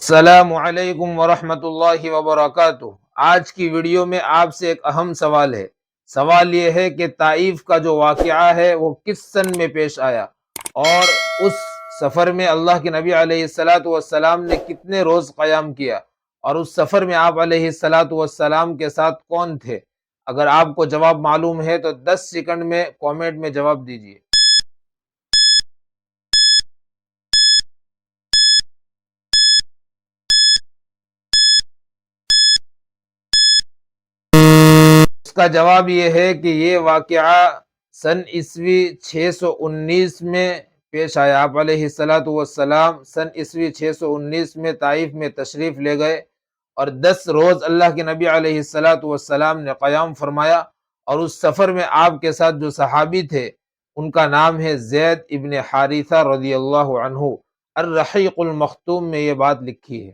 السلام علیکم ورحمۃ اللہ وبرکاتہ۔ آج کی ویڈیو میں آپ سے ایک اہم سوال ہے۔ سوال یہ ہے کہ طائف کا جو واقعہ ہے وہ کس سن میں پیش آیا، اور اس سفر میں اللہ کے نبی علیہ الصلاۃ والسلام نے کتنے روز قیام کیا، اور اس سفر میں آپ علیہ الصلاۃ والسلام کے ساتھ کون تھے؟ اگر آپ کو جواب معلوم ہے تو 10 سیکنڈ میں کامنٹ میں جواب دیجیے۔ اس کا جواب یہ ہے کہ یہ واقعہ سن عیسوی 619 میں پیش آیا۔ آپ علیہ الصلاۃ والسلام سن عیسوی 619 میں طائف میں تشریف لے گئے، اور 10 روز اللہ کے نبی علیہ الصلاۃ والسلام نے قیام فرمایا، اور اس سفر میں آپ کے ساتھ جو صحابی تھے ان کا نام ہے زید ابن حارثہ رضی اللہ عنہ۔ الرحیق المختوم میں یہ بات لکھی ہے۔